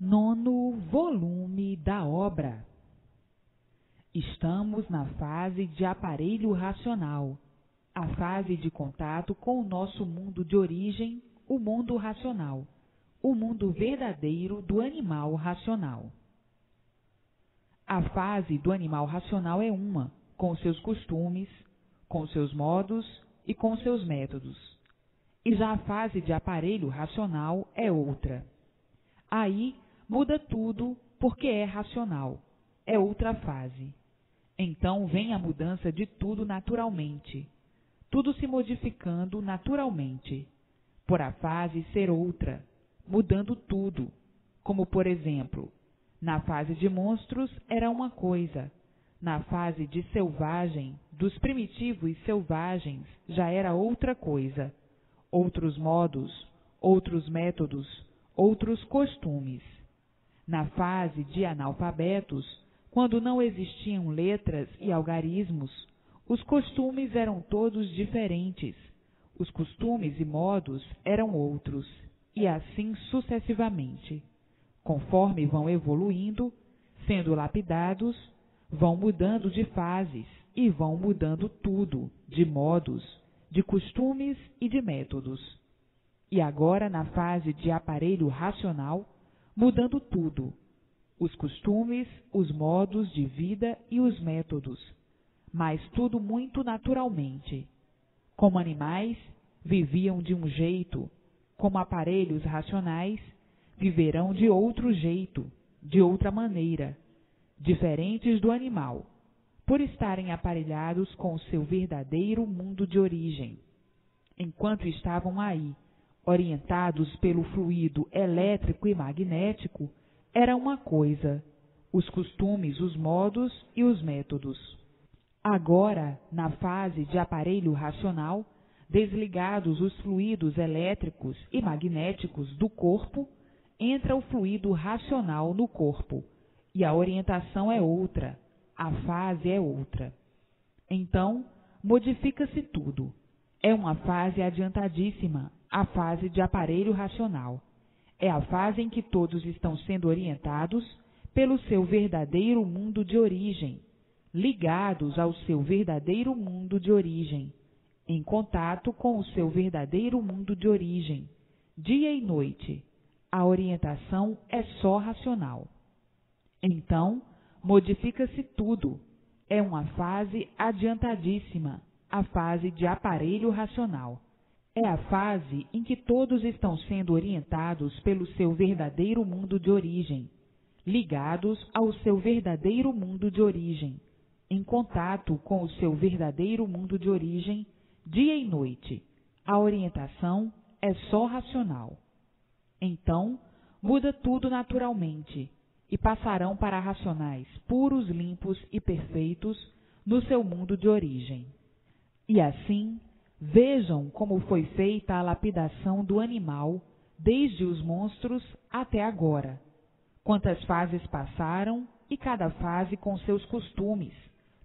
Nono volume da obra. Estamos na fase de aparelho racional, a fase de contato com o nosso mundo de origem, o mundo racional, o mundo verdadeiro do animal racional. A fase do animal racional é uma, com seus costumes, com seus modos e com seus métodos. E já a fase de aparelho racional é outra. Aí muda tudo porque é racional, é outra fase. Então vem a mudança de tudo naturalmente, tudo se modificando naturalmente, por a fase ser outra, mudando tudo, como por exemplo, na fase de monstros era uma coisa, na fase de selvagem, dos primitivos selvagens, já era outra coisa, outros modos, outros métodos, outros costumes. Na fase de analfabetos, quando não existiam letras e algarismos, os costumes eram todos diferentes, os costumes e modos eram outros, e assim sucessivamente. Conforme vão evoluindo, sendo lapidados, vão mudando de fases e vão mudando tudo, de modos, de costumes e de métodos. E agora, na fase de aparelho racional, mudando tudo, os costumes, os modos de vida e os métodos, mas tudo muito naturalmente. Como animais, viviam de um jeito, como aparelhos racionais, viverão de outro jeito, de outra maneira, diferentes do animal, por estarem aparelhados com o seu verdadeiro mundo de origem. Enquanto estavam aí, orientados pelo fluido elétrico e magnético, era uma coisa, os costumes, os modos e os métodos. Agora, na fase de aparelho racional, desligados os fluidos elétricos e magnéticos do corpo, entra o fluido racional no corpo, e a orientação é outra, a fase é outra. Então, modifica-se tudo. É uma fase adiantadíssima, a fase de aparelho racional. É a fase em que todos estão sendo orientados pelo seu verdadeiro mundo de origem, ligados ao seu verdadeiro mundo de origem, em contato com o seu verdadeiro mundo de origem, dia e noite. A orientação é só racional. Então, modifica-se tudo. É uma fase adiantadíssima, a fase de aparelho racional. É a fase em que todos estão sendo orientados pelo seu verdadeiro mundo de origem, ligados ao seu verdadeiro mundo de origem, em contato com o seu verdadeiro mundo de origem, dia e noite. A orientação é só racional. Então, muda tudo naturalmente, e passarão para racionais puros, limpos e perfeitos no seu mundo de origem. E assim, vejam como foi feita a lapidação do animal, desde os monstros até agora. Quantas fases passaram, e cada fase com seus costumes,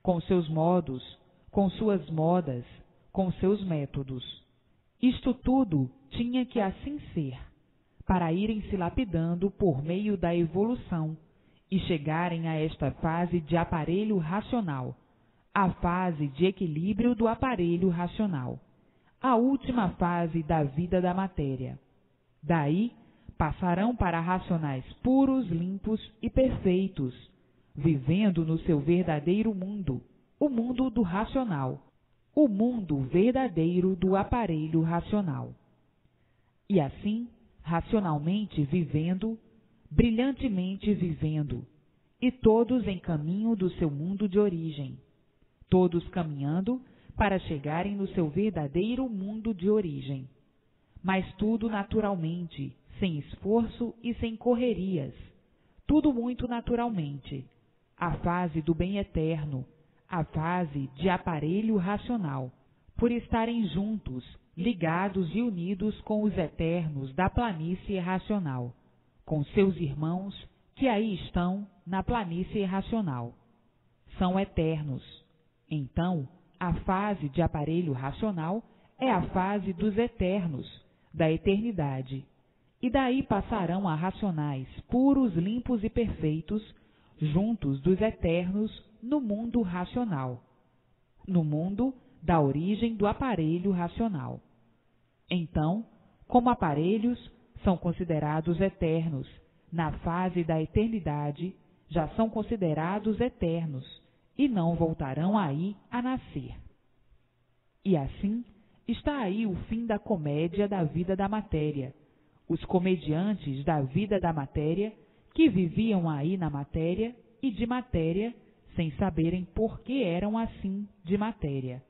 com seus modos, com suas modas, com seus métodos. Isto tudo tinha que assim ser, para irem se lapidando por meio da evolução e chegarem a esta fase de aparelho racional, a fase de equilíbrio do aparelho racional, a última fase da vida da matéria. Daí, passarão para racionais puros, limpos e perfeitos, vivendo no seu verdadeiro mundo, o mundo do racional, o mundo verdadeiro do aparelho racional. E assim, racionalmente vivendo, brilhantemente vivendo, e todos em caminho do seu mundo de origem, todos caminhando para chegarem no seu verdadeiro mundo de origem, mas tudo naturalmente, sem esforço e sem correrias, tudo muito naturalmente, a fase do bem eterno, a fase de aparelho racional, por estarem juntos, ligados e unidos com os eternos da planície racional, com seus irmãos que aí estão na planície racional. São eternos. Então, a fase de aparelho racional é a fase dos eternos, da eternidade, e daí passarão a racionais, puros, limpos e perfeitos, juntos dos eternos no mundo racional, no mundo da origem do aparelho racional. Então, como aparelhos, são considerados eternos, na fase da eternidade, já são considerados eternos, e não voltarão aí a nascer. E assim, está aí o fim da comédia da vida da matéria, os comediantes da vida da matéria, que viviam aí na matéria e de matéria, sem saberem por que eram assim de matéria,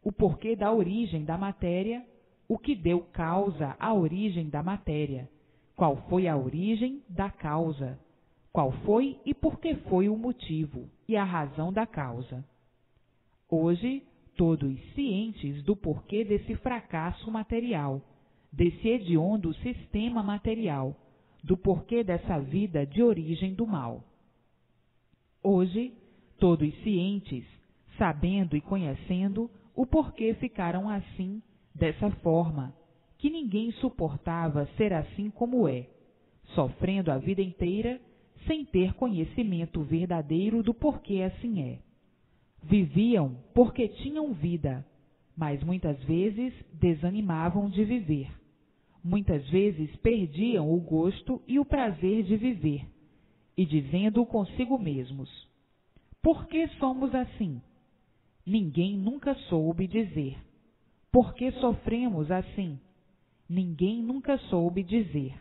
o porquê da origem da matéria, o que deu causa à origem da matéria, qual foi a origem da causa, qual foi e por que foi o motivo e a razão da causa. Hoje, todos cientes do porquê desse fracasso material, desse hediondo sistema material, do porquê dessa vida de origem do mal. Hoje, todos cientes, sabendo e conhecendo o porquê ficaram assim, dessa forma, que ninguém suportava ser assim como é, sofrendo a vida inteira sem ter conhecimento verdadeiro do porquê assim é. Viviam porque tinham vida, mas muitas vezes desanimavam de viver. Muitas vezes perdiam o gosto e o prazer de viver, e dizendo consigo mesmos: por que somos assim? Ninguém nunca soube dizer. Por que sofremos assim? Ninguém nunca soube dizer.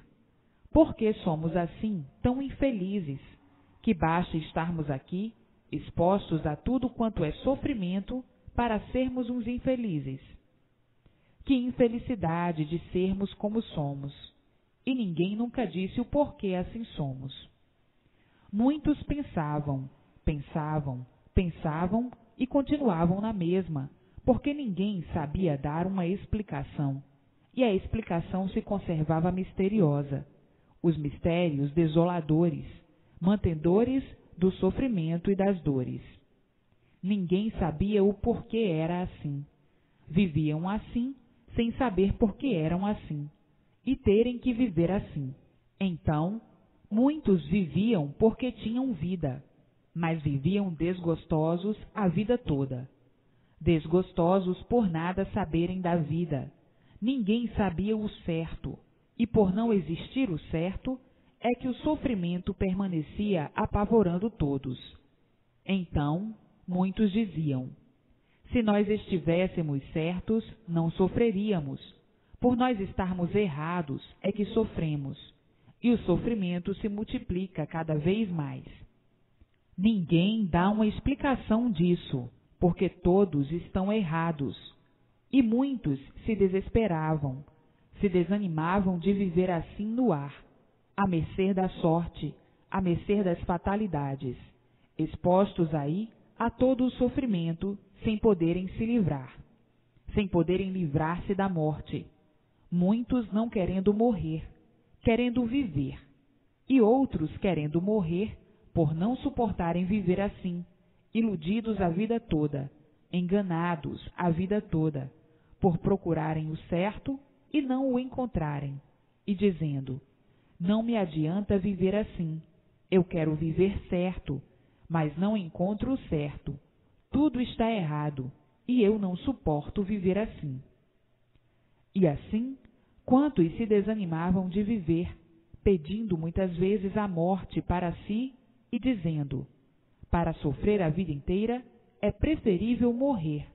Por que somos assim tão infelizes, que basta estarmos aqui, expostos a tudo quanto é sofrimento, para sermos uns infelizes? Que infelicidade de sermos como somos, e ninguém nunca disse o porquê assim somos. Muitos pensavam e continuavam na mesma, porque ninguém sabia dar uma explicação, e a explicação se conservava misteriosa. Os mistérios desoladores, mantedores do sofrimento e das dores. Ninguém sabia o porquê era assim. Viviam assim, sem saber por que eram assim, e terem que viver assim. Então, muitos viviam porque tinham vida, mas viviam desgostosos a vida toda. Desgostosos por nada saberem da vida. Ninguém sabia o certo, e por não existir o certo, é que o sofrimento permanecia apavorando todos. Então, muitos diziam: se nós estivéssemos certos, não sofreríamos. Por nós estarmos errados é que sofremos, e o sofrimento se multiplica cada vez mais. Ninguém dá uma explicação disso, porque todos estão errados, e muitos se desesperavam, se desanimavam de viver assim no ar, à mercê da sorte, à mercê das fatalidades, expostos aí a todo o sofrimento, sem poderem se livrar, sem poderem livrar-se da morte. Muitos não querendo morrer, querendo viver, e outros querendo morrer por não suportarem viver assim, iludidos a vida toda, enganados a vida toda, por procurarem o certo e não o encontrarem, e dizendo: não me adianta viver assim, eu quero viver certo, mas não encontro o certo, tudo está errado, e eu não suporto viver assim. E assim, quantos se desanimavam de viver, pedindo muitas vezes a morte para si e dizendo: para sofrer a vida inteira é preferível morrer,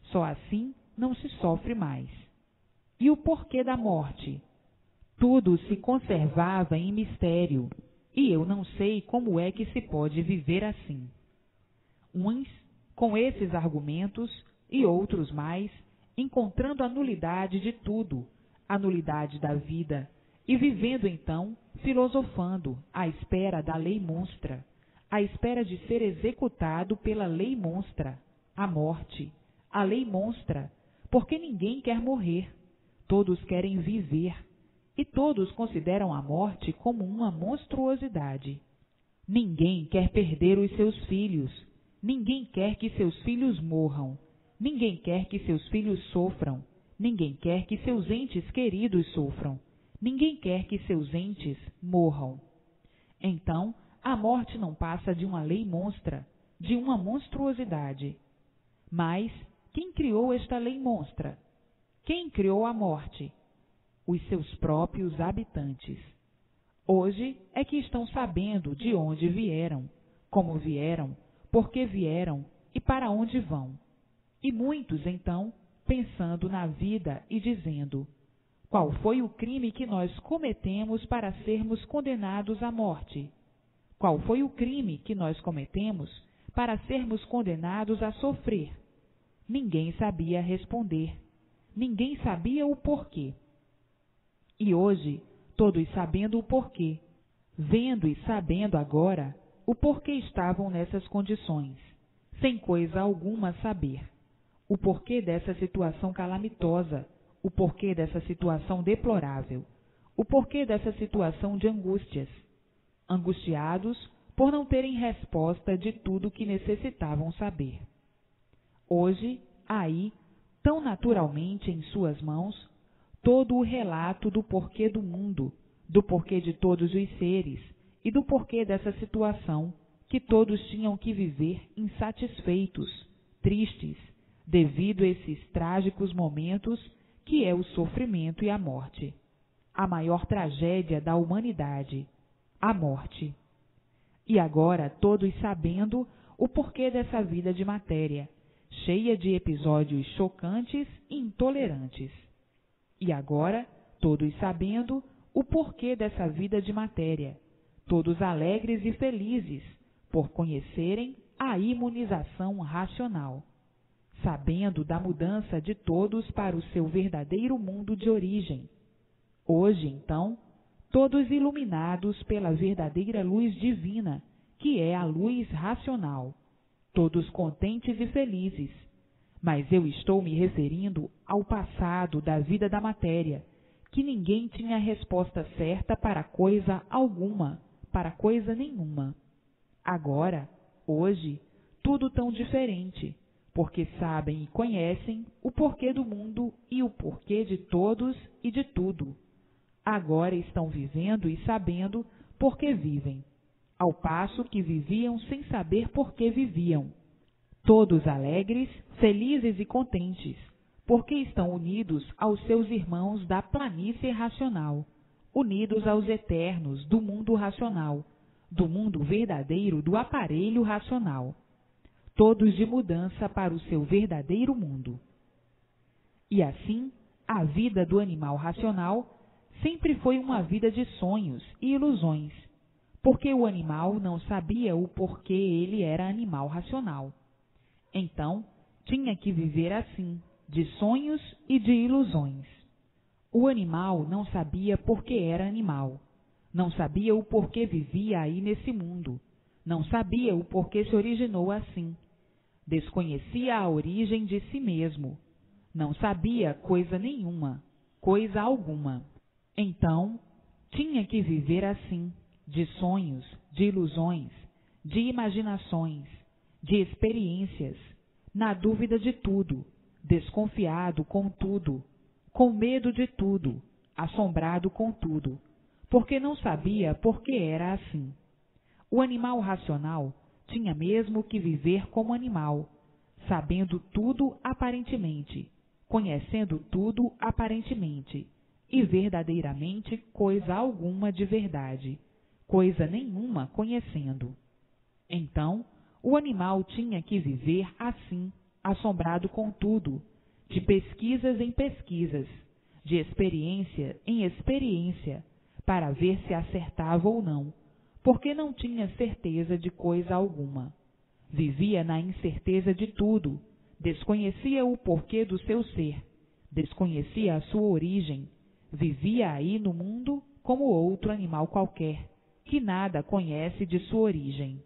só assim não se sofre mais. E o porquê da morte? Tudo se conservava em mistério, e eu não sei como é que se pode viver assim. Uns, com esses argumentos, e outros mais, encontrando a nulidade de tudo, a nulidade da vida, e vivendo então, filosofando, à espera da lei monstra, à espera de ser executado pela lei monstra, a morte, a lei monstra, porque ninguém quer morrer, todos querem viver, e todos consideram a morte como uma monstruosidade. Ninguém quer perder os seus filhos, ninguém quer que seus filhos morram, ninguém quer que seus filhos sofram, ninguém quer que seus entes queridos sofram, Ninguém quer que seus entes morram. Então, a morte não passa de uma lei monstra, de uma monstruosidade. Mas quem criou esta lei monstra? Quem criou a morte? Os seus próprios habitantes. Hoje é que estão sabendo de onde vieram, como vieram, por que vieram e para onde vão. E muitos, então, pensando na vida e dizendo: qual foi o crime que nós cometemos para sermos condenados à morte? Qual foi o crime que nós cometemos para sermos condenados a sofrer? Ninguém sabia responder. Ninguém sabia o porquê. E hoje, todos sabendo o porquê, vendo e sabendo agora o porquê estavam nessas condições, sem coisa alguma saber. O porquê dessa situação calamitosa, o porquê dessa situação deplorável, o porquê dessa situação de angústias. Angustiados por não terem resposta de tudo que necessitavam saber. Hoje, aí, tão naturalmente em suas mãos, todo o relato do porquê do mundo, do porquê de todos os seres e do porquê dessa situação que todos tinham que viver insatisfeitos, tristes, devido a esses trágicos momentos que é o sofrimento e a morte. A maior tragédia da humanidade, a morte. E agora todos sabendo o porquê dessa vida de matéria, cheia de episódios chocantes e intolerantes. E agora todos sabendo o porquê dessa vida de matéria, todos alegres e felizes por conhecerem a imunização racional, sabendo da mudança de todos para o seu verdadeiro mundo de origem. Hoje, então, todos iluminados pela verdadeira luz divina, que é a luz racional, todos contentes e felizes. Mas eu estou me referindo ao passado da vida da matéria, que ninguém tinha resposta certa para coisa alguma, para coisa nenhuma. Agora, hoje, tudo tão diferente, porque sabem e conhecem o porquê do mundo e o porquê de todos e de tudo. Agora estão vivendo e sabendo por que vivem, ao passo que viviam sem saber por que viviam. Todos alegres, felizes e contentes, porque estão unidos aos seus irmãos da planície racional, unidos aos eternos do mundo racional, do mundo verdadeiro do aparelho racional, todos de mudança para o seu verdadeiro mundo. E assim, a vida do animal racional sempre foi uma vida de sonhos e ilusões, porque o animal não sabia o porquê ele era animal racional. Então, tinha que viver assim, de sonhos e de ilusões. O animal não sabia por que era animal, não sabia o porquê vivia aí nesse mundo, não sabia o porquê se originou assim, desconhecia a origem de si mesmo, não sabia coisa nenhuma, coisa alguma. Então, tinha que viver assim, de sonhos, de ilusões, de imaginações, de experiências, na dúvida de tudo, desconfiado com tudo, com medo de tudo, assombrado com tudo, porque não sabia por que era assim. O animal racional tinha mesmo que viver como animal, sabendo tudo aparentemente, conhecendo tudo aparentemente, e verdadeiramente coisa alguma de verdade, coisa nenhuma conhecendo. Então, o animal tinha que viver assim, assombrado com tudo, de pesquisas em pesquisas, de experiência em experiência, para ver se acertava ou não, porque não tinha certeza de coisa alguma. Vivia na incerteza de tudo, desconhecia o porquê do seu ser, desconhecia a sua origem, vivia aí no mundo como outro animal qualquer, que nada conhece de sua origem.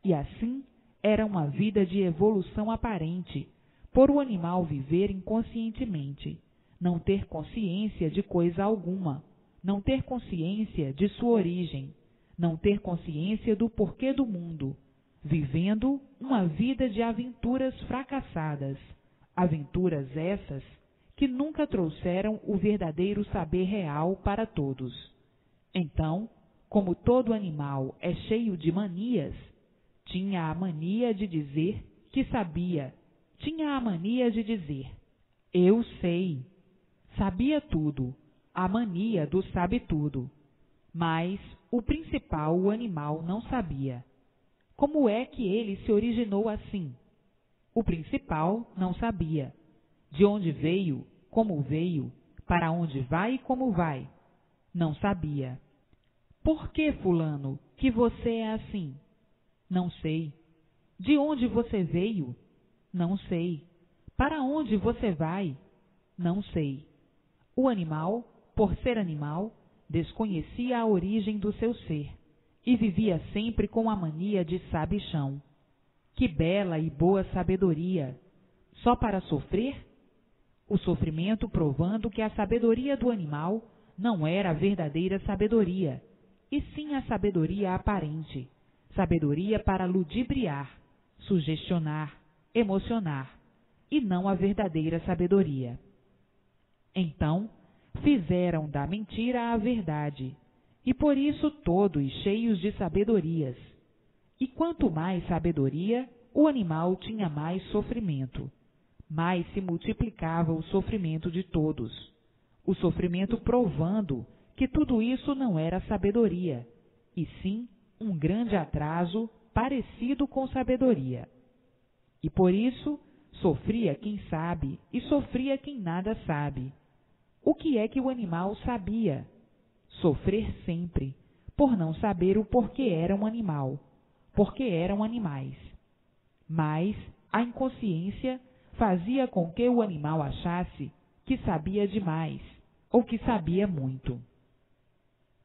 E assim era uma vida de evolução aparente, por o animal viver inconscientemente, não ter consciência de coisa alguma, não ter consciência de sua origem, não ter consciência do porquê do mundo, vivendo uma vida de aventuras fracassadas, aventuras essas que nunca trouxeram o verdadeiro saber real para todos. Então, como todo animal é cheio de manias, tinha a mania de dizer que sabia, tinha a mania de dizer, eu sei, sabia tudo, a mania do sabe-tudo. Mas o principal o animal não sabia. Como é que ele se originou assim? O principal não sabia. De onde veio, como veio, para onde vai e como vai? Não sabia. Por que, fulano, que você é assim? Não sei. De onde você veio? Não sei. Para onde você vai? Não sei. O animal, por ser animal, desconhecia a origem do seu ser e vivia sempre com a mania de sabichão. Que bela e boa sabedoria! Só para sofrer? O sofrimento provando que a sabedoria do animal não era a verdadeira sabedoria, e sim a sabedoria aparente, sabedoria para ludibriar, sugestionar, emocionar, e não a verdadeira sabedoria. Então, fizeram da mentira a verdade, e por isso todos cheios de sabedorias. E quanto mais sabedoria, o animal tinha mais sofrimento. Mais se multiplicava o sofrimento de todos. O sofrimento provando que tudo isso não era sabedoria, e sim um grande atraso parecido com sabedoria. E por isso sofria quem sabe e sofria quem nada sabe. O que é que o animal sabia? Sofrer sempre, por não saber o porquê era um animal, porque eram animais. Mas a inconsciência fazia com que o animal achasse que sabia demais, ou que sabia muito.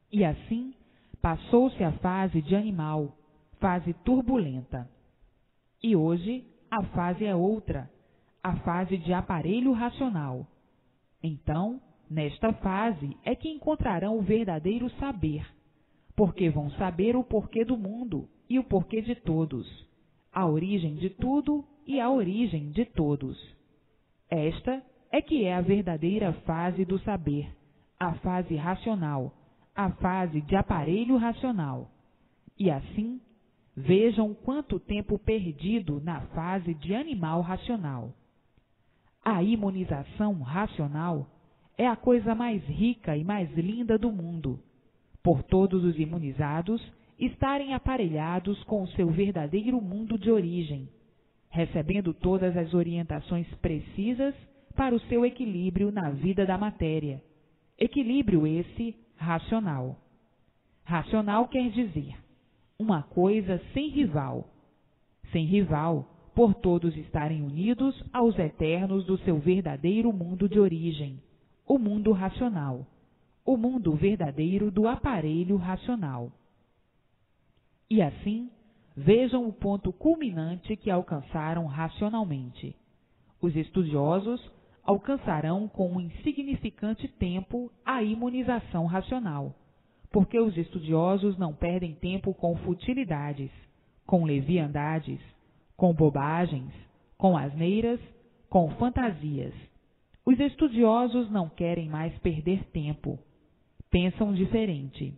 E assim passou-se a fase de animal, fase turbulenta. E hoje a fase é outra, a fase de aparelho racional. Então, nesta fase é que encontrarão o verdadeiro saber, porque vão saber o porquê do mundo e o porquê de todos, a origem de tudo e a origem de todos. Esta é que é a verdadeira fase do saber, a fase racional, a fase de aparelho racional. E assim, vejam quanto tempo perdido na fase de animal racional. A imunização racional é a coisa mais rica e mais linda do mundo, por todos os imunizados estarem aparelhados com o seu verdadeiro mundo de origem, recebendo todas as orientações precisas para o seu equilíbrio na vida da matéria. Equilíbrio esse racional. Racional quer dizer uma coisa sem rival. Sem rival, por todos estarem unidos aos eternos do seu verdadeiro mundo de origem, o mundo racional, o mundo verdadeiro do aparelho racional. E assim, vejam o ponto culminante que alcançaram racionalmente. Os estudiosos alcançarão com um insignificante tempo a imunização racional, porque os estudiosos não perdem tempo com futilidades, com leviandades, com bobagens, com asneiras, com fantasias. Os estudiosos não querem mais perder tempo. Pensam diferente.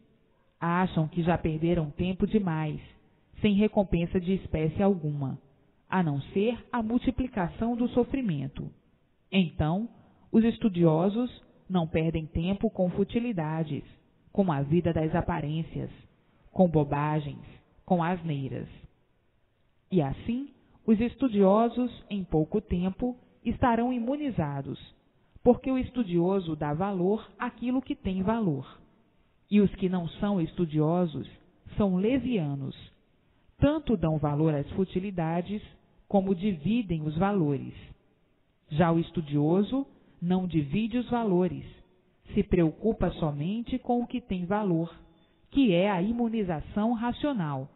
Acham que já perderam tempo demais, sem recompensa de espécie alguma, a não ser a multiplicação do sofrimento. Então, os estudiosos não perdem tempo com futilidades, com a vida das aparências, com bobagens, com asneiras. E assim, os estudiosos, em pouco tempo, estarão imunizados, porque o estudioso dá valor àquilo que tem valor. E os que não são estudiosos são levianos. Tanto dão valor às futilidades, como dividem os valores. Já o estudioso não divide os valores, se preocupa somente com o que tem valor, que é a imunização racional,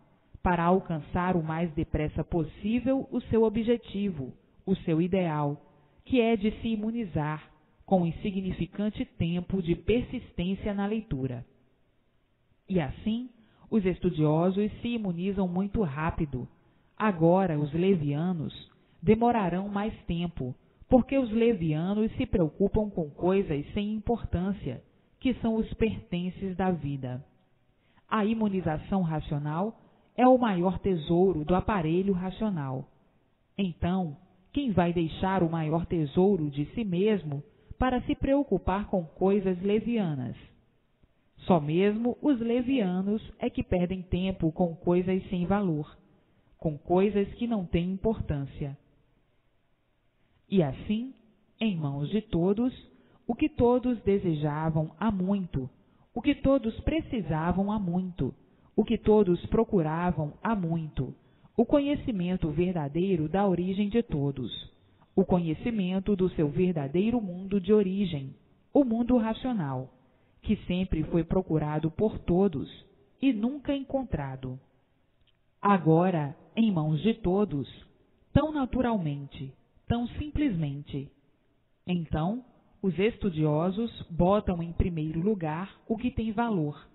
para alcançar o mais depressa possível o seu objetivo, o seu ideal, que é de se imunizar com um insignificante tempo de persistência na leitura. E assim, os estudiosos se imunizam muito rápido. Agora, os levianos demorarão mais tempo, porque os levianos se preocupam com coisas sem importância, que são os pertences da vida. A imunização racional é o maior tesouro do aparelho racional. Então, quem vai deixar o maior tesouro de si mesmo para se preocupar com coisas levianas? Só mesmo os levianos é que perdem tempo com coisas sem valor, com coisas que não têm importância. E assim, em mãos de todos, o que todos desejavam há muito, o que todos precisavam há muito, o que todos procuravam há muito, o conhecimento verdadeiro da origem de todos, o conhecimento do seu verdadeiro mundo de origem, o mundo racional, que sempre foi procurado por todos e nunca encontrado. Agora, em mãos de todos, tão naturalmente, tão simplesmente. Então, os estudiosos botam em primeiro lugar o que tem valor,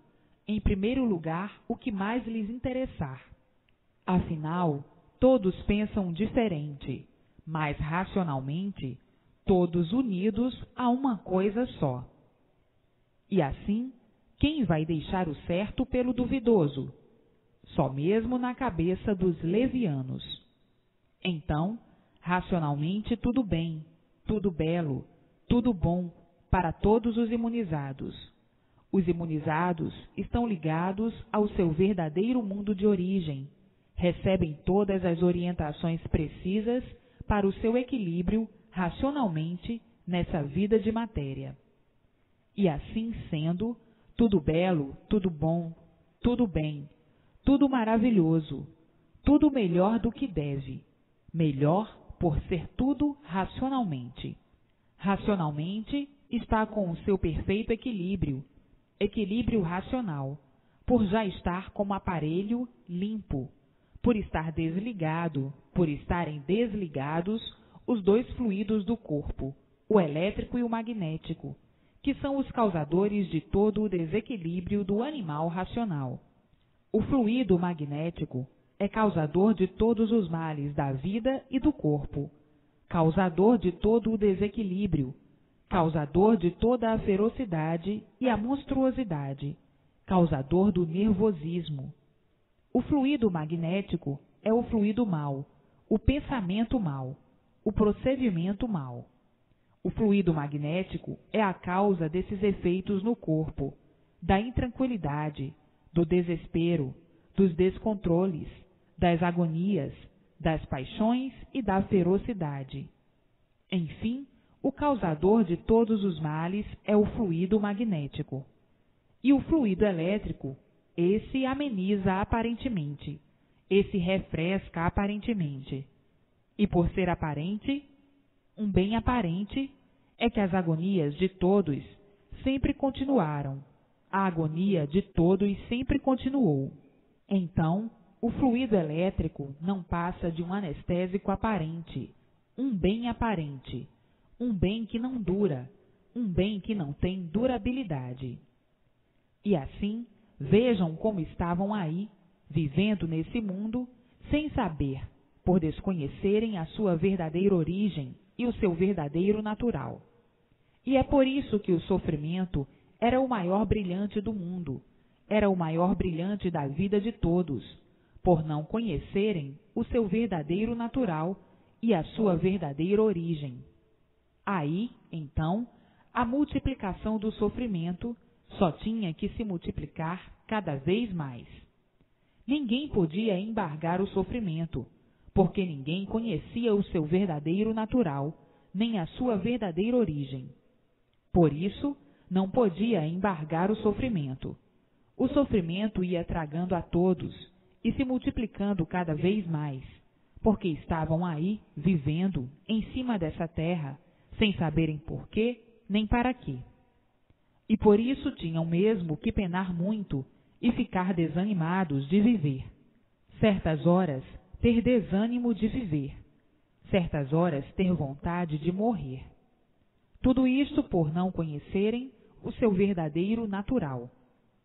em primeiro lugar o que mais lhes interessar. Afinal, todos pensam diferente, mas racionalmente, todos unidos a uma coisa só. E assim, quem vai deixar o certo pelo duvidoso? Só mesmo na cabeça dos levianos. Então, racionalmente tudo bem, tudo belo, tudo bom para todos os imunizados. Os imunizados estão ligados ao seu verdadeiro mundo de origem, recebem todas as orientações precisas para o seu equilíbrio racionalmente nessa vida de matéria. E assim sendo, tudo belo, tudo bom, tudo bem, tudo maravilhoso, tudo melhor do que deve, melhor por ser tudo racionalmente. Racionalmente está com o seu perfeito equilíbrio, equilíbrio racional, por já estar como aparelho limpo, por estar desligado, por estarem desligados os dois fluidos do corpo, o elétrico e o magnético, que são os causadores de todo o desequilíbrio do animal racional. O fluido magnético é causador de todos os males da vida e do corpo, causador de todo o desequilíbrio, causador de toda a ferocidade e a monstruosidade, causador do nervosismo. O fluido magnético é o fluido mau, o pensamento mau, o procedimento mau. O fluido magnético é a causa desses efeitos no corpo, da intranquilidade, do desespero, dos descontroles, das agonias, das paixões e da ferocidade. Enfim, o causador de todos os males é o fluido magnético. E o fluido elétrico, esse ameniza aparentemente, esse refresca aparentemente. E por ser aparente, um bem aparente, é que as agonias de todos sempre continuaram. A agonia de todos sempre continuou. Então, o fluido elétrico não passa de um anestésico aparente, um bem aparente, um bem que não dura, um bem que não tem durabilidade. E assim, vejam como estavam aí, vivendo nesse mundo, sem saber, por desconhecerem a sua verdadeira origem e o seu verdadeiro natural. E é por isso que o sofrimento era o maior brilhante do mundo, era o maior brilhante da vida de todos, por não conhecerem o seu verdadeiro natural e a sua verdadeira origem. Aí, então, a multiplicação do sofrimento só tinha que se multiplicar cada vez mais. Ninguém podia embargar o sofrimento, porque ninguém conhecia o seu verdadeiro natural, nem a sua verdadeira origem. Por isso, não podia embargar o sofrimento. O sofrimento ia tragando a todos e se multiplicando cada vez mais, porque estavam aí, vivendo, em cima dessa terra, sem saberem por quê nem para quê. E por isso tinham mesmo que penar muito e ficar desanimados de viver. Certas horas, ter desânimo de viver. Certas horas, ter vontade de morrer. Tudo isto por não conhecerem o seu verdadeiro natural,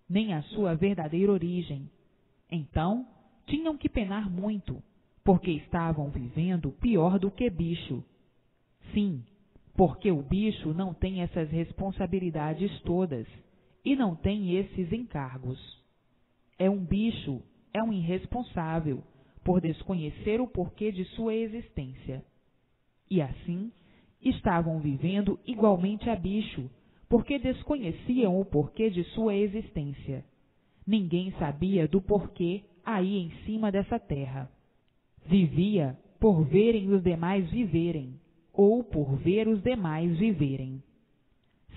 nem a sua verdadeira origem. Então, tinham que penar muito, porque estavam vivendo pior do que bicho. Sim, porque o bicho não tem essas responsabilidades todas e não tem esses encargos. É um bicho, é um irresponsável, por desconhecer o porquê de sua existência. E assim, estavam vivendo igualmente a bicho, porque desconheciam o porquê de sua existência. Ninguém sabia do porquê aí em cima dessa terra. Vivia por verem os demais viverem, ou por ver os demais viverem.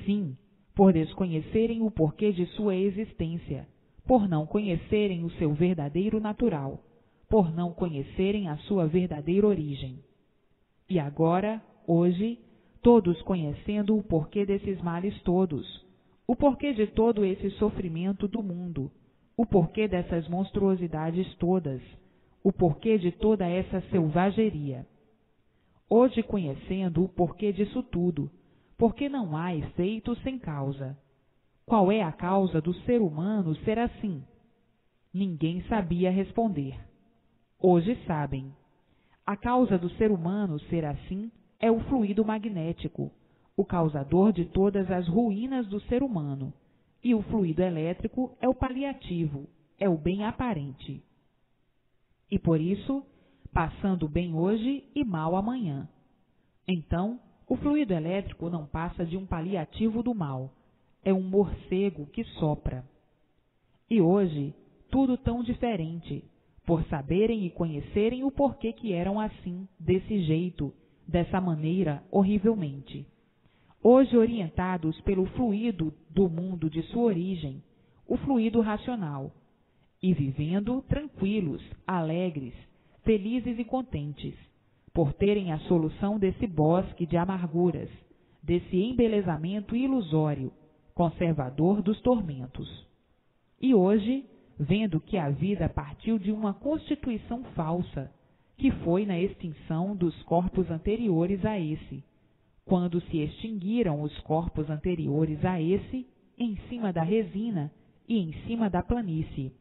Sim, por desconhecerem o porquê de sua existência, por não conhecerem o seu verdadeiro natural, por não conhecerem a sua verdadeira origem. E agora, hoje, todos conhecendo o porquê desses males todos, o porquê de todo esse sofrimento do mundo, o porquê dessas monstruosidades todas, o porquê de toda essa selvageria. Hoje conhecendo o porquê disso tudo, porque não há efeito sem causa. Qual é a causa do ser humano ser assim? Ninguém sabia responder. Hoje sabem. A causa do ser humano ser assim é o fluido magnético, o causador de todas as ruínas do ser humano, e o fluido elétrico é o paliativo, é o bem aparente. E por isso, passando bem hoje e mal amanhã. Então, o fluido elétrico não passa de um paliativo do mal, é um morcego que sopra. E hoje, tudo tão diferente, por saberem e conhecerem o porquê que eram assim, desse jeito, dessa maneira, horrivelmente. Hoje orientados pelo fluido do mundo de sua origem, o fluido racional, e vivendo tranquilos, alegres, felizes e contentes, por terem a solução desse bosque de amarguras, desse embelezamento ilusório, conservador dos tormentos. E hoje, vendo que a vida partiu de uma constituição falsa, que foi na extinção dos corpos anteriores a esse, quando se extinguiram os corpos anteriores a esse, em cima da resina e em cima da planície.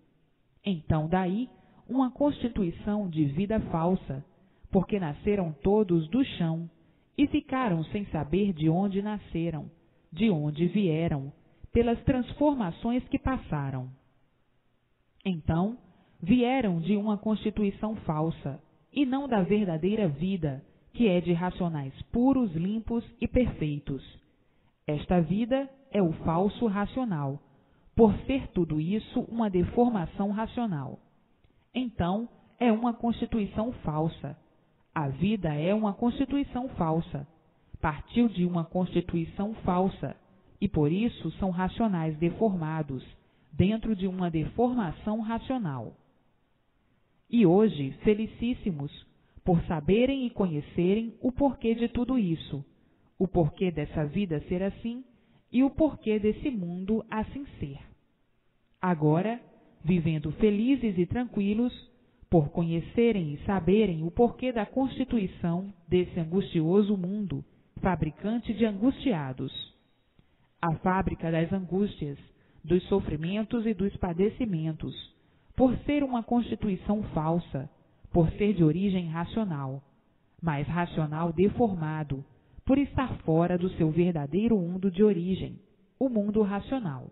Então daí, uma constituição de vida falsa, porque nasceram todos do chão e ficaram sem saber de onde nasceram, de onde vieram, pelas transformações que passaram. Então, vieram de uma constituição falsa, e não da verdadeira vida, que é de racionais puros, limpos e perfeitos. Esta vida é o falso racional, por ser tudo isso uma deformação racional. Então, é uma constituição falsa. A vida é uma constituição falsa. Partiu de uma constituição falsa, e por isso são racionais deformados, dentro de uma deformação racional. E hoje, felicíssimos, por saberem e conhecerem o porquê de tudo isso, o porquê dessa vida ser assim e o porquê desse mundo assim ser. Agora, vivendo felizes e tranquilos, por conhecerem e saberem o porquê da constituição desse angustioso mundo, fabricante de angustiados. A fábrica das angústias, dos sofrimentos e dos padecimentos, por ser uma constituição falsa, por ser de origem racional, mas racional deformado, por estar fora do seu verdadeiro mundo de origem, o mundo racional.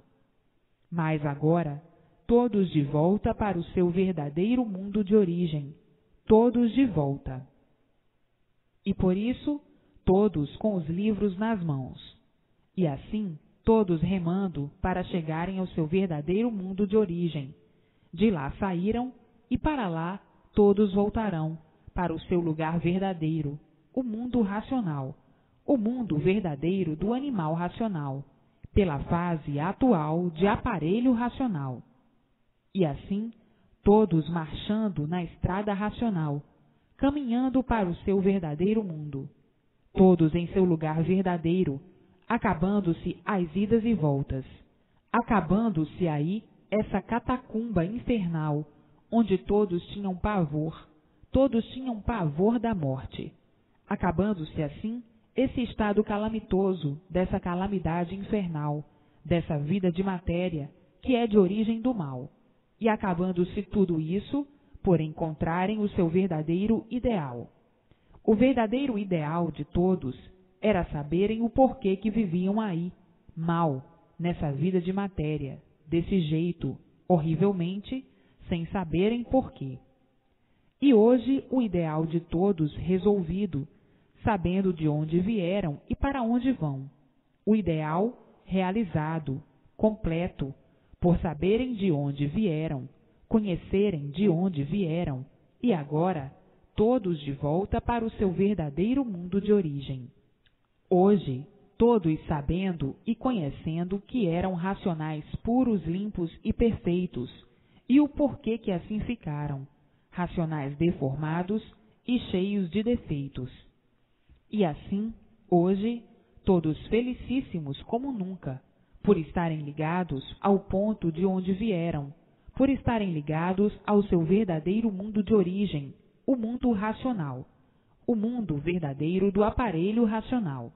Mas agora, todos de volta para o seu verdadeiro mundo de origem, todos de volta. E por isso, todos com os livros nas mãos, e assim, todos remando para chegarem ao seu verdadeiro mundo de origem. De lá saíram, e para lá todos voltarão, para o seu lugar verdadeiro, o mundo racional, o mundo verdadeiro do animal racional, pela fase atual de aparelho racional. E assim, todos marchando na estrada racional, caminhando para o seu verdadeiro mundo, todos em seu lugar verdadeiro, acabando-se as idas e voltas, acabando-se aí essa catacumba infernal, onde todos tinham pavor da morte, acabando-se assim esse estado calamitoso dessa calamidade infernal, dessa vida de matéria que é de origem do mal, e acabando-se tudo isso por encontrarem o seu verdadeiro ideal. O verdadeiro ideal de todos era saberem o porquê que viviam aí, mal, nessa vida de matéria, desse jeito, horrivelmente, sem saberem porquê. E hoje o ideal de todos resolvido, sabendo de onde vieram e para onde vão. O ideal realizado, completo, por saberem de onde vieram, conhecerem de onde vieram, e agora todos de volta para o seu verdadeiro mundo de origem. Hoje, todos sabendo e conhecendo que eram racionais puros, limpos e perfeitos, e o porquê que assim ficaram, racionais deformados e cheios de defeitos. E assim, hoje, todos felicíssimos como nunca, por estarem ligados ao ponto de onde vieram, por estarem ligados ao seu verdadeiro mundo de origem, o mundo racional, o mundo verdadeiro do aparelho racional.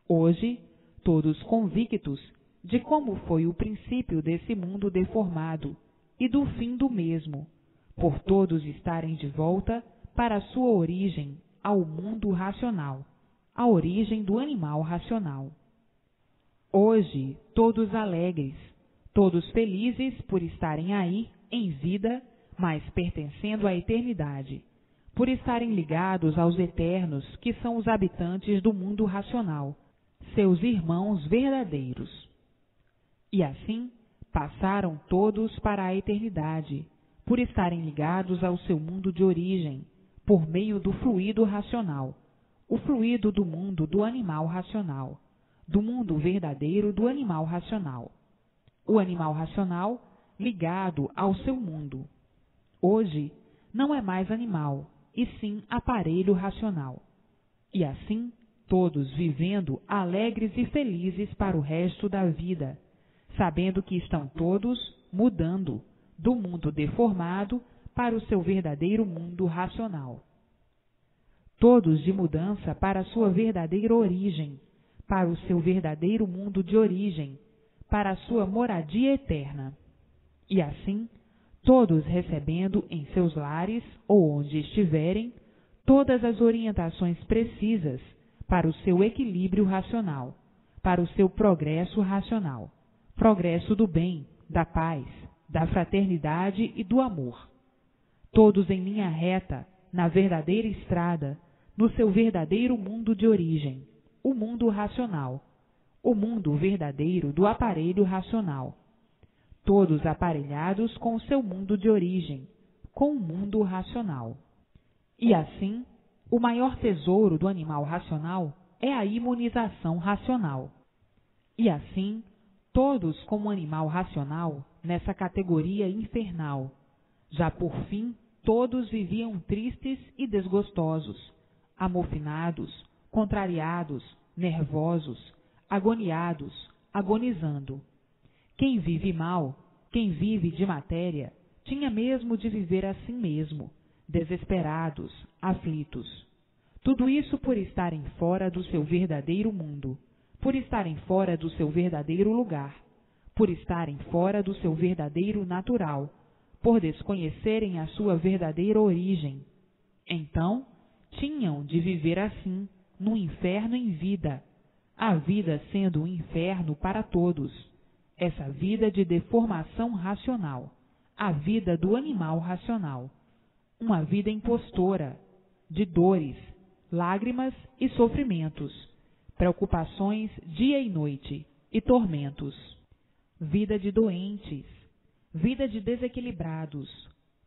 Hoje, todos convictos de como foi o princípio desse mundo deformado e do fim do mesmo, por todos estarem de volta para a sua origem, ao mundo racional, a origem do animal racional. Hoje, todos alegres, todos felizes por estarem aí, em vida, mas pertencendo à eternidade, por estarem ligados aos eternos que são os habitantes do mundo racional, seus irmãos verdadeiros. E assim, passaram todos para a eternidade, por estarem ligados ao seu mundo de origem, por meio do fluido racional, o fluido do mundo do animal racional, do mundo verdadeiro do animal racional. O animal racional ligado ao seu mundo. Hoje, não é mais animal, e sim aparelho racional. E assim, todos vivendo alegres e felizes para o resto da vida, sabendo que estão todos mudando do mundo deformado para o seu verdadeiro mundo racional. Todos de mudança para a sua verdadeira origem, para o seu verdadeiro mundo de origem, para a sua moradia eterna. E assim, todos recebendo em seus lares ou onde estiverem todas as orientações precisas para o seu equilíbrio racional, para o seu progresso racional, progresso do bem, da paz, da fraternidade e do amor. Todos em linha reta, na verdadeira estrada, no seu verdadeiro mundo de origem, o mundo racional, o mundo verdadeiro do aparelho racional. Todos aparelhados com o seu mundo de origem, com o mundo racional. E assim, o maior tesouro do animal racional é a imunização racional. E assim, todos como animal racional, nessa categoria infernal. Já por fim, todos viviam tristes e desgostosos, amofinados, contrariados, nervosos, agoniados, agonizando. Quem vive mal, quem vive de matéria, tinha mesmo de viver assim mesmo, desesperados, aflitos. Tudo isso por estarem fora do seu verdadeiro mundo, por estarem fora do seu verdadeiro lugar, por estarem fora do seu verdadeiro natural, por desconhecerem a sua verdadeira origem. Então, tinham de viver assim, no inferno em vida, a vida sendo um inferno para todos, essa vida de deformação racional, a vida do animal racional, uma vida impostora, de dores, lágrimas e sofrimentos, preocupações dia e noite e tormentos, vida de doentes, vida de desequilibrados,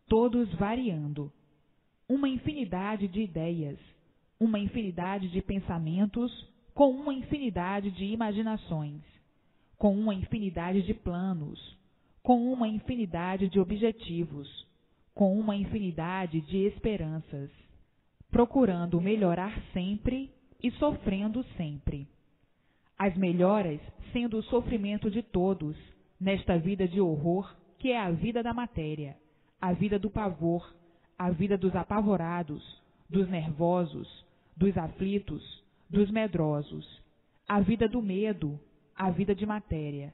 todos variando, uma infinidade de ideias, uma infinidade de pensamentos com uma infinidade de imaginações, com uma infinidade de planos, com uma infinidade de objetivos, com uma infinidade de esperanças, procurando melhorar sempre e sofrendo sempre. As melhoras sendo o sofrimento de todos nesta vida de horror que é a vida da matéria, a vida do pavor, a vida dos apavorados, dos nervosos, dos aflitos, dos medrosos, a vida do medo, a vida de matéria,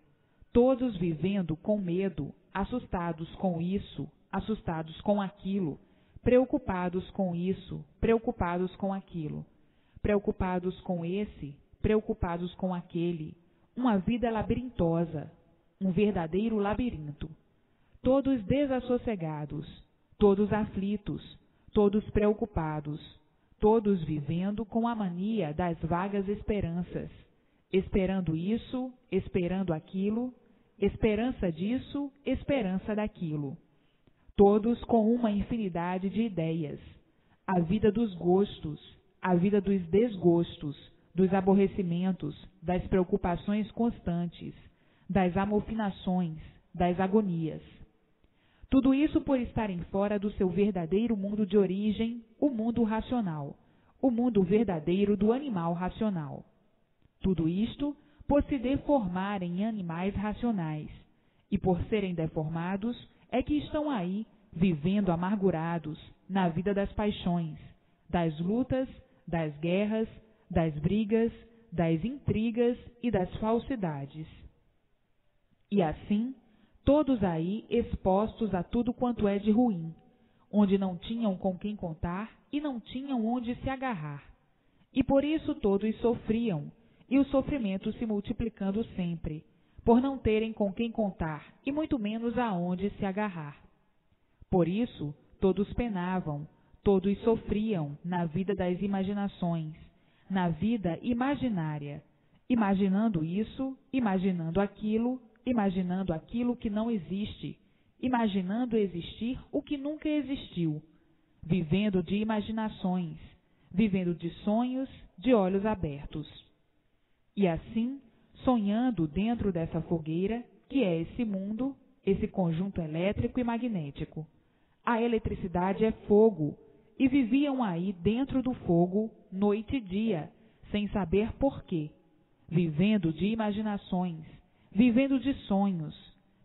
todos vivendo com medo, assustados com isso, assustados com aquilo, preocupados com isso, preocupados com aquilo, preocupados com esse, preocupados com aquele, uma vida labirintosa, um verdadeiro labirinto. Todos desassossegados, todos aflitos, todos preocupados, todos vivendo com a mania das vagas esperanças, esperando isso, esperando aquilo, esperança disso, esperança daquilo. Todos com uma infinidade de ideias, a vida dos gostos, a vida dos desgostos, dos aborrecimentos, das preocupações constantes, das amofinações, das agonias. Tudo isso por estarem fora do seu verdadeiro mundo de origem, o mundo racional, o mundo verdadeiro do animal racional. Tudo isto por se deformarem em animais racionais, e por serem deformados é que estão aí, vivendo amargurados, na vida das paixões, das lutas, das guerras, das brigas, das intrigas e das falsidades. E assim, todos aí expostos a tudo quanto é de ruim, onde não tinham com quem contar e não tinham onde se agarrar. E por isso todos sofriam, e o sofrimento se multiplicando sempre, por não terem com quem contar e muito menos aonde se agarrar. Por isso, todos penavam, todos sofriam na vida das imaginações, na vida imaginária, imaginando isso, imaginando aquilo que não existe, imaginando existir o que nunca existiu, vivendo de imaginações, vivendo de sonhos, de olhos abertos. E assim, sonhando dentro dessa fogueira, que é esse mundo, esse conjunto elétrico e magnético. A eletricidade é fogo, e viviam aí dentro do fogo, noite e dia, sem saber porquê, vivendo de imaginações, vivendo de sonhos,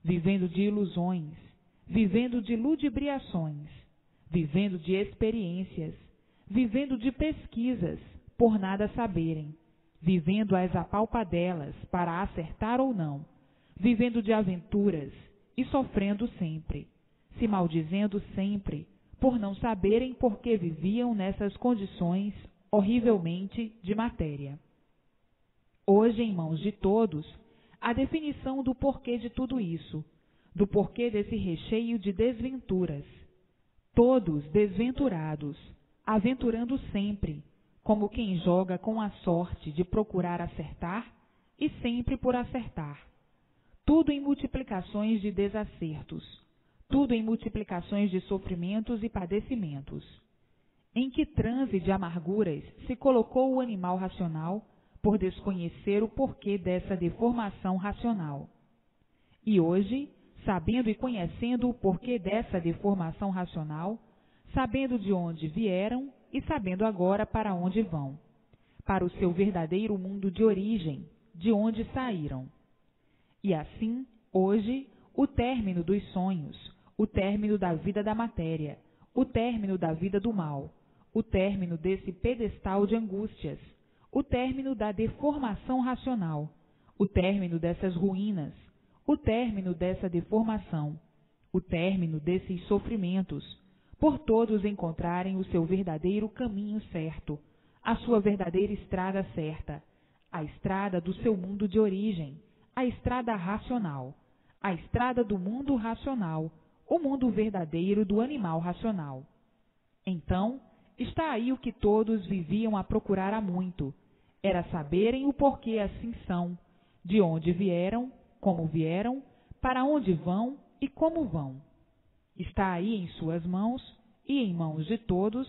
vivendo de ilusões, vivendo de ludibriações, vivendo de experiências, vivendo de pesquisas, por nada saberem, vivendo as apalpadelas para acertar ou não, vivendo de aventuras e sofrendo sempre, se maldizendo sempre, por não saberem por que viviam nessas condições horrivelmente de matéria. Hoje, em mãos de todos, a definição do porquê de tudo isso, do porquê desse recheio de desventuras. Todos desventurados, aventurando sempre, como quem joga com a sorte de procurar acertar e sempre por acertar. Tudo em multiplicações de desacertos, tudo em multiplicações de sofrimentos e padecimentos. Em que transe de amarguras se colocou o animal racional por desconhecer o porquê dessa deformação racional? E hoje, sabendo e conhecendo o porquê dessa deformação racional, sabendo de onde vieram e sabendo agora para onde vão, para o seu verdadeiro mundo de origem, de onde saíram. E assim, hoje, o término dos sonhos, o término da vida da matéria, o término da vida do mal, o término desse pedestal de angústias, o término da deformação racional, o término dessas ruínas, o término dessa deformação, o término desses sofrimentos, por todos encontrarem o seu verdadeiro caminho certo, a sua verdadeira estrada certa, a estrada do seu mundo de origem, a estrada racional, a estrada do mundo racional, o mundo verdadeiro do animal racional. Então, está aí o que todos viviam a procurar há muito, era saberem o porquê assim são, de onde vieram, para onde vão e como vão. Está aí em suas mãos e em mãos de todos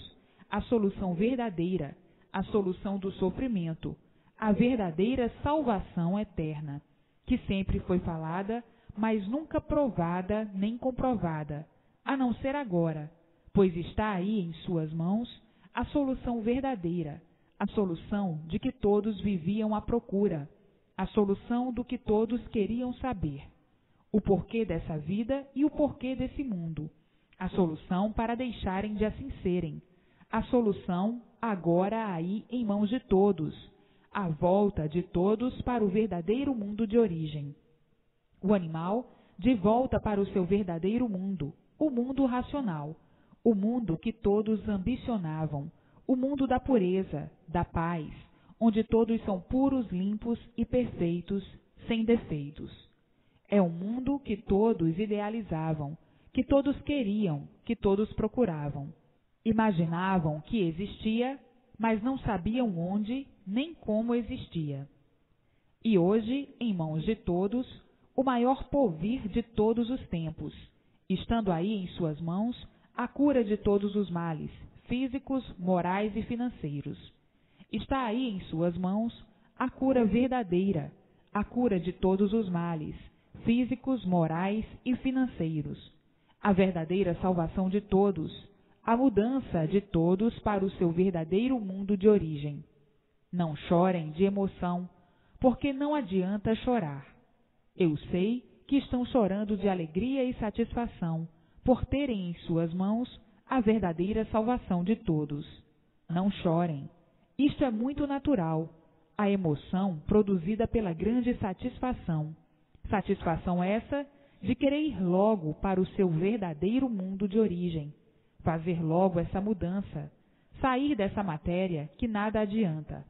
a solução verdadeira, a solução do sofrimento, a verdadeira salvação eterna, que sempre foi falada, mas nunca provada nem comprovada, a não ser agora, pois está aí em suas mãos a solução verdadeira, a solução de que todos viviam à procura, a solução do que todos queriam saber, o porquê dessa vida e o porquê desse mundo, a solução para deixarem de assim serem, a solução agora aí em mãos de todos, a volta de todos para o verdadeiro mundo de origem. O animal de volta para o seu verdadeiro mundo, o mundo racional, o mundo que todos ambicionavam, o mundo da pureza, da paz, onde todos são puros, limpos e perfeitos, sem defeitos. É um mundo que todos idealizavam, que todos queriam, que todos procuravam. Imaginavam que existia, mas não sabiam onde nem como existia. E hoje, em mãos de todos, o maior porvir de todos os tempos, estando aí em suas mãos a cura de todos os males, físicos, morais e financeiros. Está aí em suas mãos a cura verdadeira, a cura de todos os males, físicos, morais e financeiros, a verdadeira salvação de todos, a mudança de todos para o seu verdadeiro mundo de origem. Não chorem de emoção, porque não adianta chorar. Eu sei que estão chorando de alegria e satisfação por terem em suas mãos a verdadeira salvação de todos. Não chorem. Isto é muito natural, a emoção produzida pela grande satisfação. Satisfação essa de querer ir logo para o seu verdadeiro mundo de origem, fazer logo essa mudança, sair dessa matéria que nada adianta.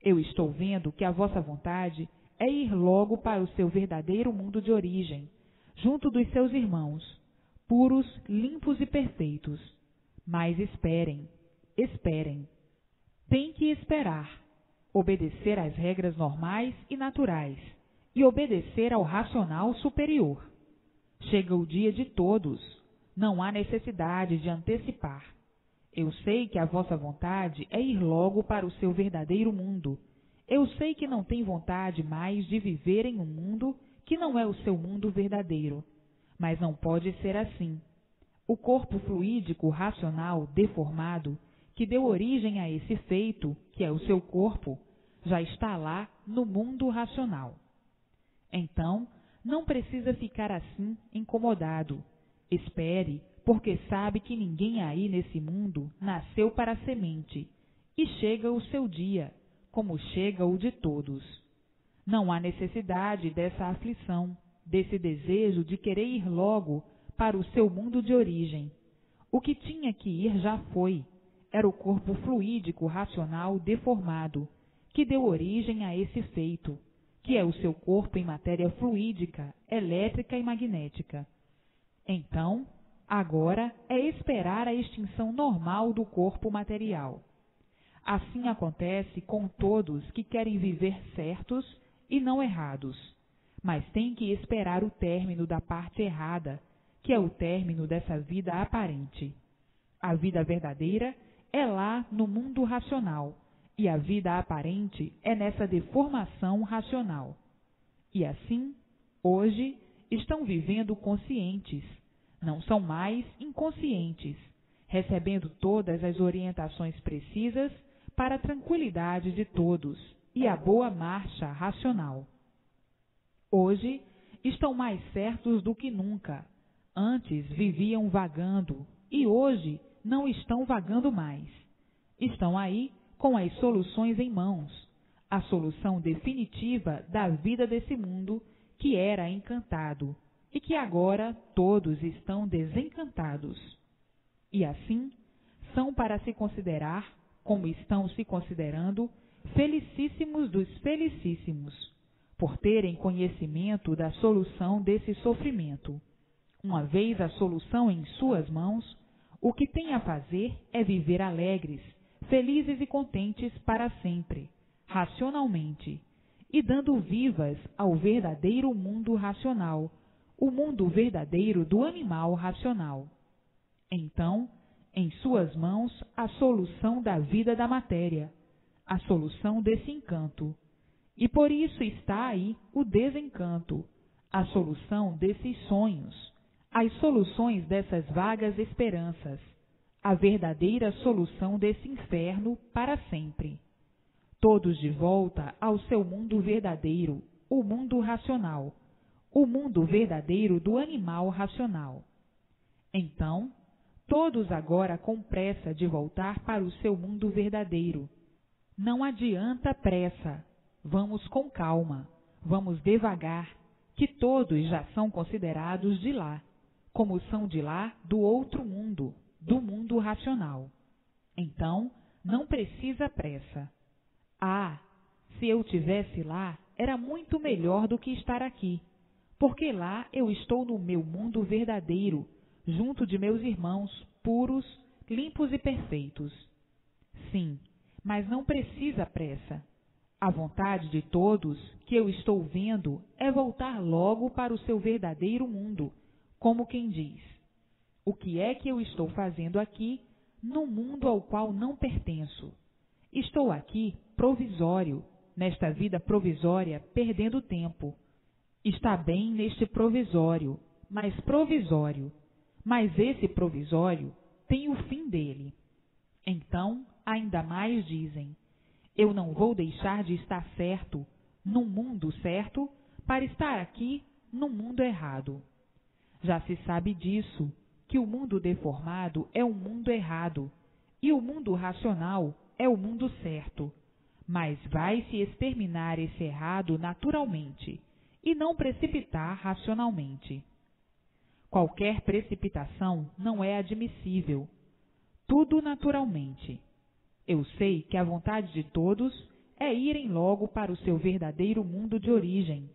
Eu estou vendo que a vossa vontade é ir logo para o seu verdadeiro mundo de origem, junto dos seus irmãos, puros, limpos e perfeitos. Mas esperem, esperem. Tem que esperar, obedecer às regras normais e naturais e obedecer ao racional superior. Chega o dia de todos, não há necessidade de antecipar. Eu sei que a vossa vontade é ir logo para o seu verdadeiro mundo. Eu sei que não tem vontade mais de viver em um mundo que não é o seu mundo verdadeiro. Mas não pode ser assim. O corpo fluídico racional deformado, que deu origem a esse feito, que é o seu corpo, já está lá no mundo racional. Então, não precisa ficar assim incomodado. Espere, porque sabe que ninguém aí nesse mundo nasceu para a semente, e chega o seu dia, como chega o de todos. Não há necessidade dessa aflição, desse desejo de querer ir logo para o seu mundo de origem. O que tinha que ir já foi. Era o corpo fluídico racional deformado, que deu origem a esse feito, que é o seu corpo em matéria fluídica, elétrica e magnética. Então, agora é esperar a extinção normal do corpo material. Assim acontece com todos que querem viver certos e não errados, mas têm que esperar o término da parte errada, que é o término dessa vida aparente. A vida verdadeira é lá no mundo racional, e a vida aparente é nessa deformação racional. E assim, hoje, estão vivendo conscientes, não são mais inconscientes, recebendo todas as orientações precisas para a tranquilidade de todos e a boa marcha racional. Hoje, estão mais certos do que nunca. Antes viviam vagando e hoje não estão vagando mais. Estão aí com as soluções em mãos, a solução definitiva da vida desse mundo que era encantado e que agora todos estão desencantados. E assim, são para se considerar, como estão se considerando, felicíssimos dos felicíssimos, por terem conhecimento da solução desse sofrimento. Uma vez a solução em suas mãos, o que têm a fazer é viver alegres, felizes e contentes para sempre, racionalmente, e dando vivas ao verdadeiro mundo racional, o mundo verdadeiro do animal racional. Então, em suas mãos, a solução da vida da matéria, a solução desse encanto. E por isso está aí o desencanto, a solução desses sonhos, as soluções dessas vagas esperanças, a verdadeira solução desse inferno para sempre. Todos de volta ao seu mundo verdadeiro, o mundo racional, o mundo verdadeiro do animal racional. Então, todos agora com pressa de voltar para o seu mundo verdadeiro. Não adianta pressa, vamos com calma, vamos devagar, que todos já são considerados de lá, como são de lá do outro mundo, do mundo racional. Então, não precisa pressa. Ah, se eu tivesse lá, era muito melhor do que estar aqui, porque lá eu estou no meu mundo verdadeiro, junto de meus irmãos, puros, limpos e perfeitos. Sim, mas não precisa pressa. A vontade de todos que eu estou vendo é voltar logo para o seu verdadeiro mundo, como quem diz: o que é que eu estou fazendo aqui, no mundo ao qual não pertenço? Estou aqui provisório, nesta vida provisória, perdendo tempo. Está bem neste provisório, mas esse provisório tem o fim dele. Então, ainda mais dizem: eu não vou deixar de estar certo, num mundo certo, para estar aqui no mundo errado. Já se sabe disso, que o mundo deformado é um mundo errado, e o mundo racional é o mundo certo. Mas vai-se exterminar esse errado naturalmente, e não precipitar racionalmente. Qualquer precipitação não é admissível. Tudo naturalmente. Eu sei que a vontade de todos é irem logo para o seu verdadeiro mundo de origem.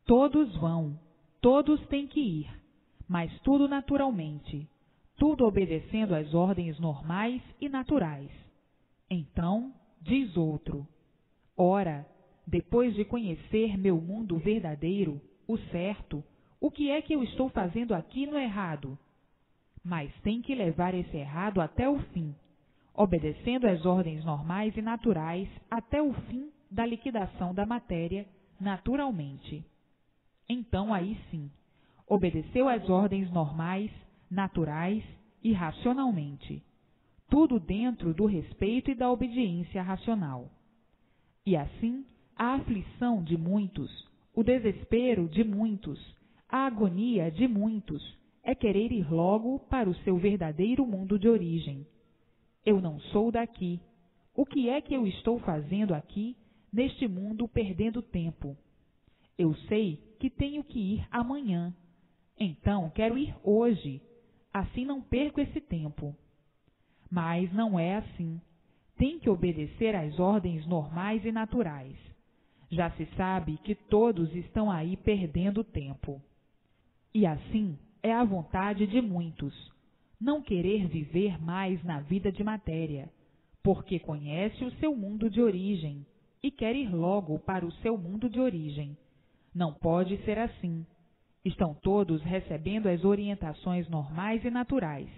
Todos vão, todos têm que ir, mas tudo naturalmente, tudo obedecendo às ordens normais e naturais. Então, diz outro: ora, depois de conhecer meu mundo verdadeiro, o certo, o que é que eu estou fazendo aqui no errado? Mas tem que levar esse errado até o fim, obedecendo às ordens normais e naturais até o fim da liquidação da matéria, naturalmente. Então aí sim, obedeceu às ordens normais, naturais e racionalmente, tudo dentro do respeito e da obediência racional. E assim, a aflição de muitos, o desespero de muitos, a agonia de muitos é querer ir logo para o seu verdadeiro mundo de origem. Eu não sou daqui. O que é que eu estou fazendo aqui, neste mundo, perdendo tempo? Eu sei que tenho que ir amanhã. Então quero ir hoje. Assim não perco esse tempo. Mas não é assim. Tem que obedecer às ordens normais e naturais. Já se sabe que todos estão aí perdendo tempo. E assim é a vontade de muitos, não querer viver mais na vida de matéria, porque conhece o seu mundo de origem e quer ir logo para o seu mundo de origem. Não pode ser assim. Estão todos recebendo as orientações normais e naturais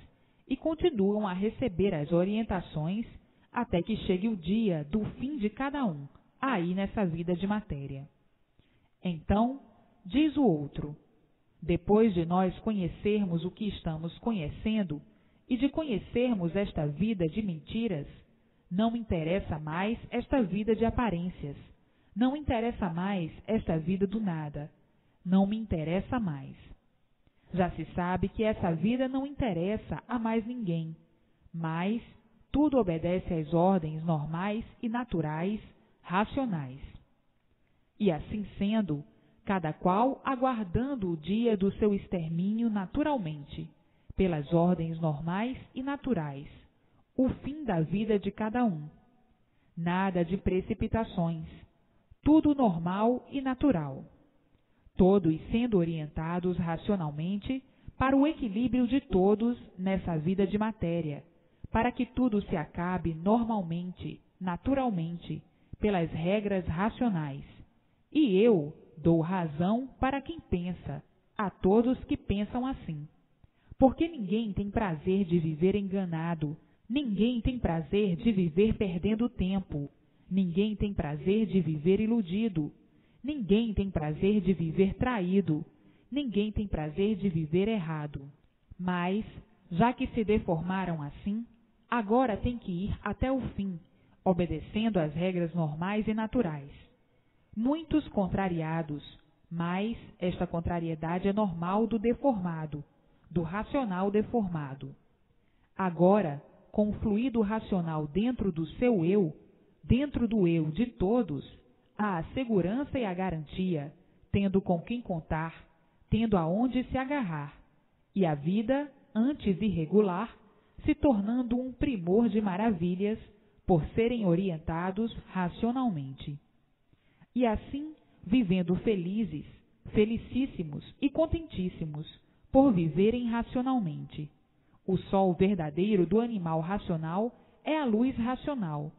e continuam a receber as orientações até que chegue o dia do fim de cada um, aí nessa vida de matéria. Então, diz o outro: depois de nós conhecermos o que estamos conhecendo e de conhecermos esta vida de mentiras, não me interessa mais esta vida de aparências, não me interessa mais esta vida do nada, não me interessa mais. Já se sabe que essa vida não interessa a mais ninguém, mas tudo obedece às ordens normais e naturais, racionais. E assim sendo, cada qual aguardando o dia do seu extermínio naturalmente, pelas ordens normais e naturais, o fim da vida de cada um. Nada de precipitações, tudo normal e natural. Todos sendo orientados racionalmente para o equilíbrio de todos nessa vida de matéria, para que tudo se acabe normalmente, naturalmente, pelas regras racionais. E eu dou razão para quem pensa, a todos que pensam assim. Porque ninguém tem prazer de viver enganado, ninguém tem prazer de viver perdendo tempo, ninguém tem prazer de viver iludido, ninguém tem prazer de viver traído, ninguém tem prazer de viver errado. Mas, já que se deformaram assim, agora tem que ir até o fim, obedecendo às regras normais e naturais. Muitos contrariados, mas esta contrariedade é normal do deformado, do racional deformado. Agora, com o fluido racional dentro do seu eu, dentro do eu de todos, há a segurança e a garantia, tendo com quem contar, tendo aonde se agarrar, e a vida, antes irregular, se tornando um primor de maravilhas, por serem orientados racionalmente. E assim, vivendo felizes, felicíssimos e contentíssimos, por viverem racionalmente. O sol verdadeiro do animal racional é a luz racional.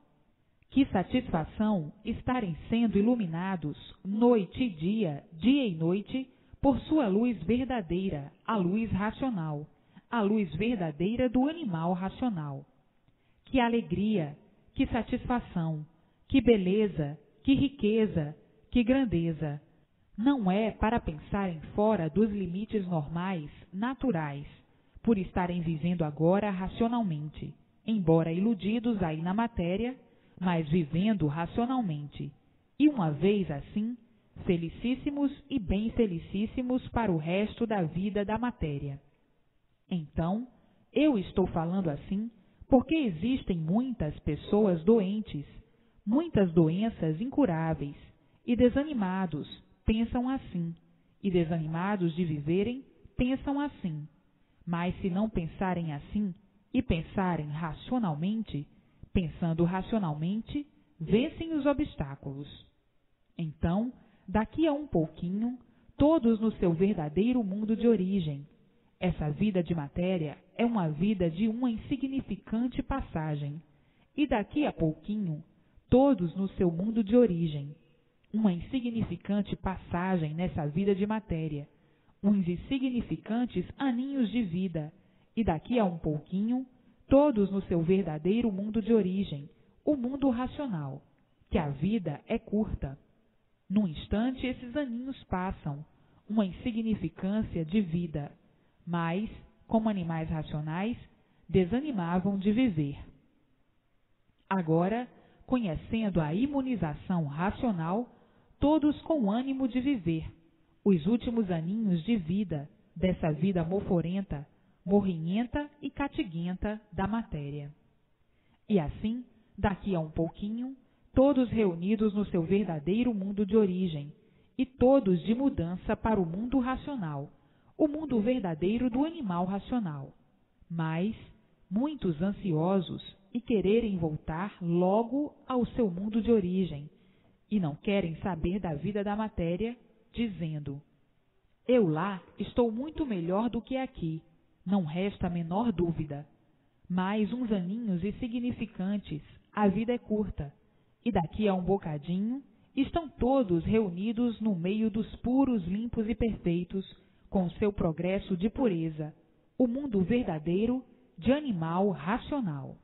Que satisfação estarem sendo iluminados noite e dia e noite, por sua luz verdadeira, a luz racional, a luz verdadeira do animal racional. Que alegria, que satisfação, que beleza, que riqueza, que grandeza! Não é para pensarem fora dos limites normais, naturais, por estarem vivendo agora racionalmente, embora iludidos aí na matéria, mas vivendo racionalmente, e uma vez assim, felicíssimos e bem felicíssimos para o resto da vida da matéria. Então, eu estou falando assim porque existem muitas pessoas doentes, muitas doenças incuráveis, e desanimados pensam assim, e desanimados de viverem pensam assim. Mas se não pensarem assim e pensarem racionalmente, pensando racionalmente, vencem os obstáculos. Então, daqui a um pouquinho, todos no seu verdadeiro mundo de origem. Essa vida de matéria é uma vida de uma insignificante passagem. E daqui a pouquinho, todos no seu mundo de origem. Uma insignificante passagem nessa vida de matéria. Uns insignificantes aninhos de vida. E daqui a um pouquinho, todos no seu verdadeiro mundo de origem, o mundo racional, que a vida é curta. Num instante esses aninhos passam, uma insignificância de vida, mas, como animais racionais, desanimavam de viver. Agora, conhecendo a imunização racional, todos com ânimo de viver, os últimos aninhos de vida dessa vida moforenta, morrinhenta e catiguenta da matéria. E assim, daqui a um pouquinho, todos reunidos no seu verdadeiro mundo de origem, e todos de mudança para o mundo racional, o mundo verdadeiro do animal racional. Mas, muitos ansiosos e quererem voltar logo ao seu mundo de origem, e não querem saber da vida da matéria, dizendo: eu lá estou muito melhor do que aqui, não resta a menor dúvida. Mais uns aninhos insignificantes, a vida é curta, e daqui a um bocadinho estão todos reunidos no meio dos puros, limpos e perfeitos, com seu progresso de pureza, o mundo verdadeiro de animal racional.